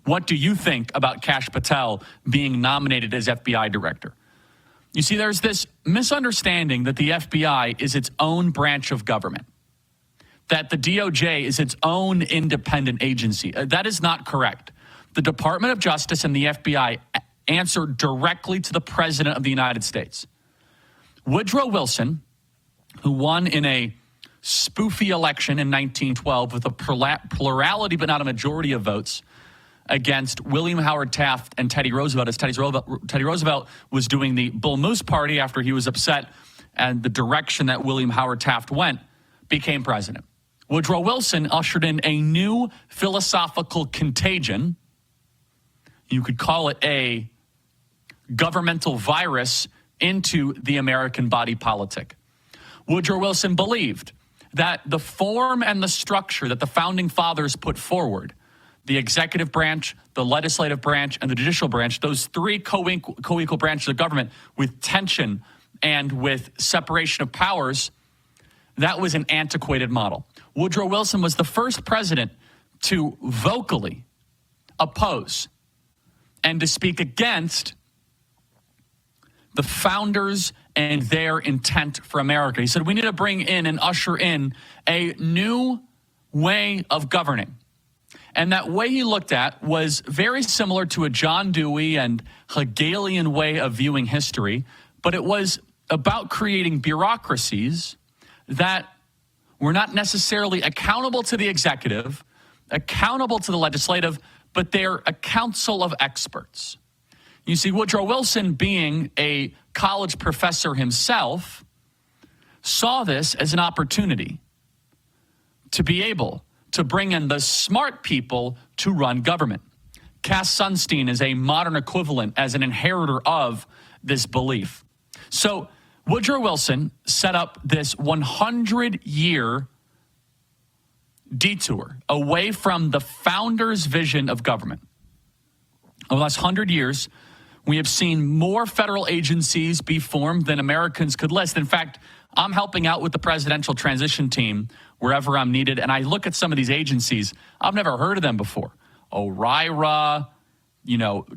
What do you think about Kash Patel being nominated as FBI director? You see, there's this misunderstanding that the FBI is its own branch of government, that the DOJ is its own independent agency. That is not correct. The Department of Justice and the FBI answer directly to the President of the United States. Woodrow Wilson, who won in a spoofy election in 1912 with a plurality but not a majority of votes against William Howard Taft and Teddy Roosevelt, as Teddy Roosevelt was doing the Bull Moose Party after he was upset and the direction that William Howard Taft went, became president. Woodrow Wilson ushered in a new philosophical contagion. You could call it a governmental virus into the American body politic. Woodrow Wilson believed that the form and the structure that the founding fathers put forward, the executive branch, the legislative branch, and the judicial branch, those three co-equal branches of government with tension and with separation of powers, that was an antiquated model. Woodrow Wilson was the first president to vocally oppose and to speak against the founders and their intent for America. He said, we need to bring in and usher in a new way of governing. And that way he looked at was very similar to a John Dewey and Hegelian way of viewing history, but it was about creating bureaucracies that were not necessarily accountable to the executive, accountable to the legislative, but they're a council of experts. You see, Woodrow Wilson, being a college professor himself, saw this as an opportunity to be able to bring in the smart people to run government. Cass Sunstein is a modern equivalent as an inheritor of this belief. So Woodrow Wilson set up this 100-year detour away from the founders' vision of government. Over the last 100 years, we have seen more federal agencies be formed than Americans could list. In fact, I'm helping out with the presidential transition team wherever I'm needed, and I look at some of these agencies. I've never heard of them before. ORIRA,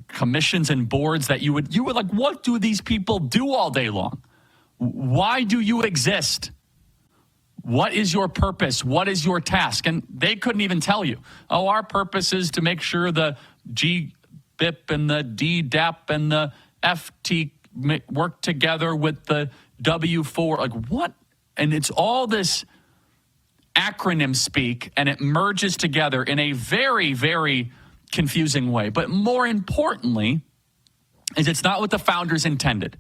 commissions and boards that you would like, what do these people do all day long? Why do you exist? What is your purpose? What is your task? And they couldn't even tell you. Oh, our purpose is to make sure the GBIP and the DDAP and the FT work together with the W4. Like, what? And it's all this acronym speak, and it merges together in a very, very confusing way. But more importantly, is it's not what the founders intended.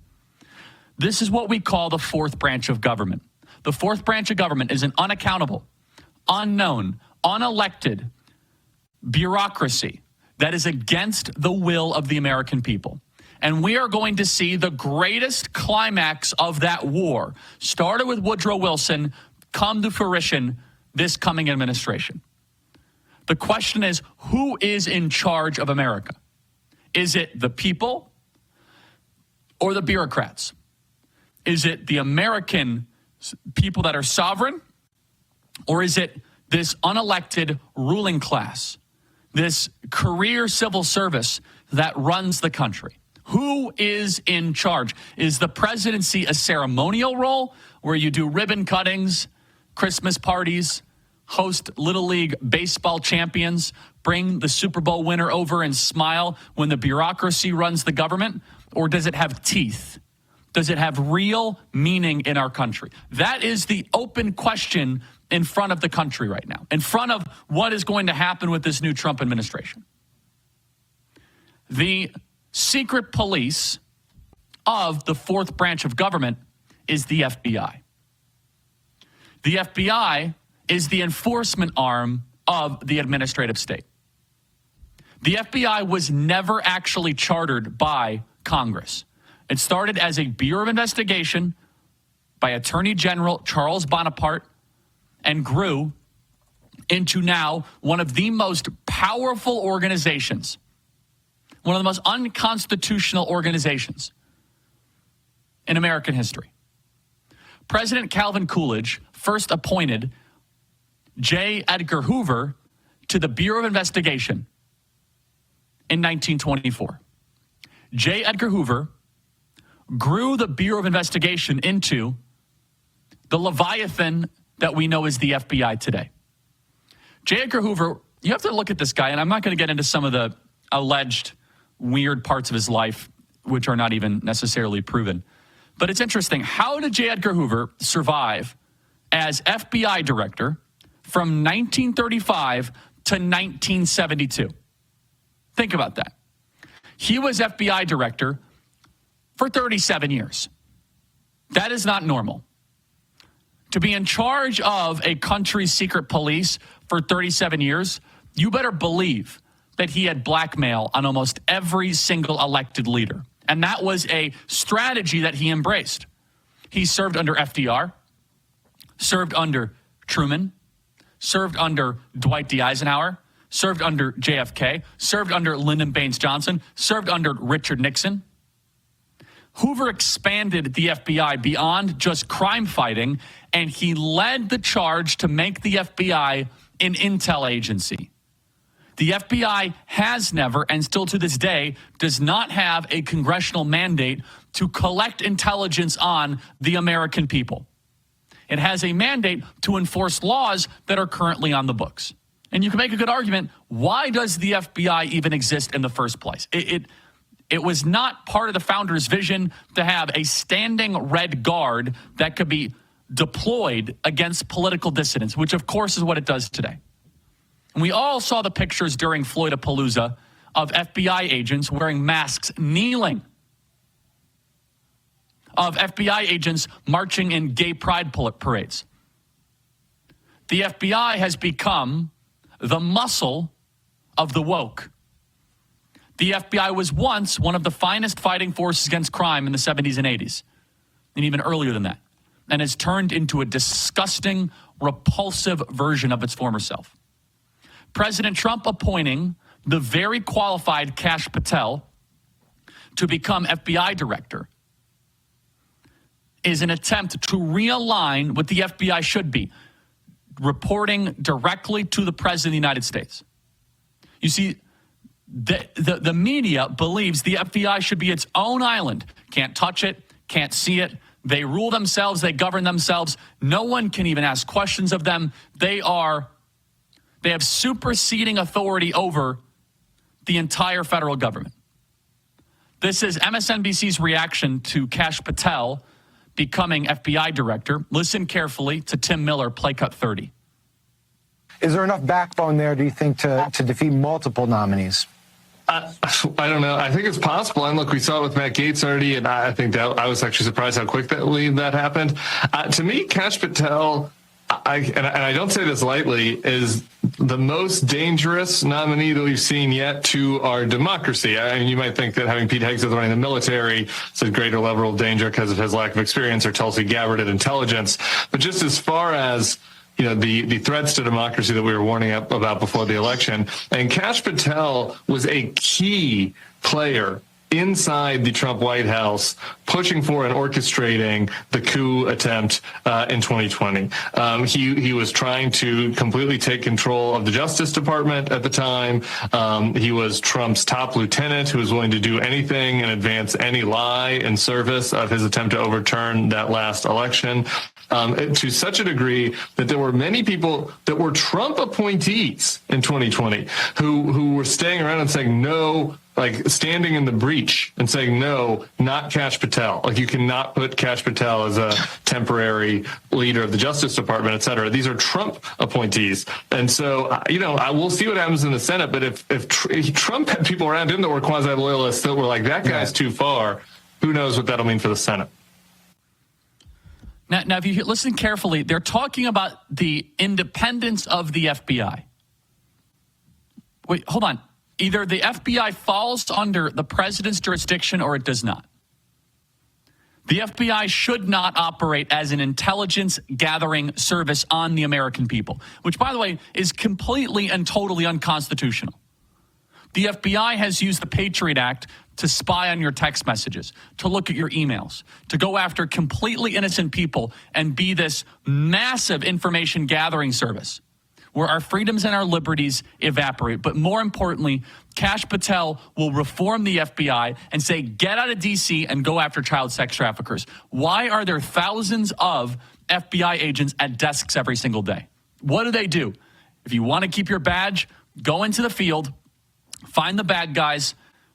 This is what we call the fourth branch of government. The fourth branch of government is an unaccountable, unknown, unelected bureaucracy that is against the will of the American people. And we are going to see the greatest climax of that war, started with Woodrow Wilson, come to fruition this coming administration. The question is, who is in charge of America? Is it the people or the bureaucrats? Is it the American people that are sovereign? Or is it this unelected ruling class, this career civil service that runs the country? Who is in charge? Is the presidency a ceremonial role where you do ribbon cuttings, Christmas parties, host Little League baseball champions, bring the Super Bowl winner over and smile when the bureaucracy runs the government? Or does it have teeth? Does it have real meaning in our country? That is the open question in front of the country right now, in front of what is going to happen with this new Trump administration. The secret police of the fourth branch of government is the FBI. The FBI is the enforcement arm of the administrative state. The FBI was never actually chartered by Congress. It started as a Bureau of Investigation by Attorney General Charles Bonaparte and grew into now one of the most powerful organizations, one of the most unconstitutional organizations in American history. President Calvin Coolidge first appointed J. Edgar Hoover to the Bureau of Investigation in 1924. J. Edgar Hoover grew the Bureau of Investigation into the Leviathan that we know as the FBI today. J. Edgar Hoover, you have to look at this guy, and I'm not going to get into some of the alleged weird parts of his life, which are not even necessarily proven. But it's interesting. How did J. Edgar Hoover survive as FBI director from 1935 to 1972? Think about that. He was FBI director for 37 years. That is not normal. To be in charge of a country's secret police for 37 years, you better believe that he had blackmail on almost every single elected leader. And that was a strategy that he embraced. He served under FDR, served under Truman, served under Dwight D. Eisenhower, served under JFK, served under Lyndon Baines Johnson, served under Richard Nixon. Hoover expanded the FBI beyond just crime fighting, and he led the charge to make the FBI an intel agency. The FBI has never, and still to this day, does not have a congressional mandate to collect intelligence on the American people. It has a mandate to enforce laws that are currently on the books. And you can make a good argument, why does the FBI even exist in the first place? It was not part of the founders' vision to have a standing red guard that could be deployed against political dissidents, which of course is what it does today. And we all saw the pictures during Floydapalooza of FBI agents wearing masks, kneeling, of FBI agents marching in gay pride parades. The FBI has become the muscle of the woke. The FBI was once one of the finest fighting forces against crime in the 70s and 80s, and even earlier than that, and has turned into a disgusting, repulsive version of its former self. President Trump appointing the very qualified Kash Patel to become FBI director is an attempt to realign what the FBI should be, reporting directly to the President of the United States. You see, the media believes the FBI should be its own island. Can't touch it, can't see it. They rule themselves, they govern themselves. No one can even ask questions of them. They have superseding authority over the entire federal government. This is MSNBC's reaction to Kash Patel becoming FBI director. Listen carefully to Tim Miller, play cut 30. Is there enough backbone there, do you think, to defeat multiple nominees? I don't know. I think it's possible. And look, we saw it with Matt Gaetz already, and I think that I was actually surprised how quickly that happened. To me, Kash Patel, and I don't say this lightly, is the most dangerous nominee that we've seen yet to our democracy. I mean, you might think that having Pete Hegseth running the military is a greater level of danger because of his lack of experience, or Tulsi Gabbard at intelligence. But just as far as the threats to democracy that we were warning about before the election, and Kash Patel was a key player inside the Trump White House, pushing for and orchestrating the coup attempt in 2020. He was trying to completely take control of the Justice Department at the time. He was Trump's top lieutenant who was willing to do anything and advance any lie in service of his attempt to overturn that last election. To such a degree that there were many people that were Trump appointees in 2020 who were staying around and saying no, like standing in the breach and saying, no, not Kash Patel. Like, you cannot put Kash Patel as a temporary leader of the Justice Department, et cetera. These are Trump appointees. And so, I will see what happens in the Senate. But if Trump had people around him that were quasi-loyalists that were like, that guy's too far, who knows what that'll mean for the Senate. Now, if you listen carefully, they're talking about the independence of the FBI. Wait, hold on. Either the FBI falls under the president's jurisdiction or it does not. The FBI should not operate as an intelligence gathering service on the American people, which, by the way, is completely and totally unconstitutional. The FBI has used the Patriot Act to spy on your text messages, to look at your emails, to go after completely innocent people and be this massive information gathering service, where our freedoms and our liberties evaporate. But more importantly, Kash Patel will reform the FBI and say, get out of D.C. and go after child sex traffickers. Why are there thousands of FBI agents at desks every single day? What do? If you want to keep your badge, go into the field, find the bad guys,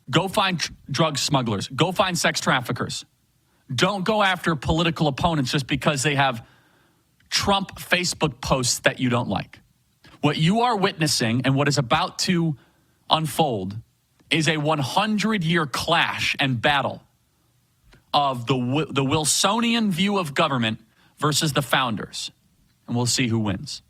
go find drug smugglers, go find sex traffickers. Don't go after political opponents just because they have Trump Facebook posts that you don't like. What you are witnessing and what is about to unfold is a 100-year clash and battle of the Wilsonian view of government versus the founders. And we'll see who wins.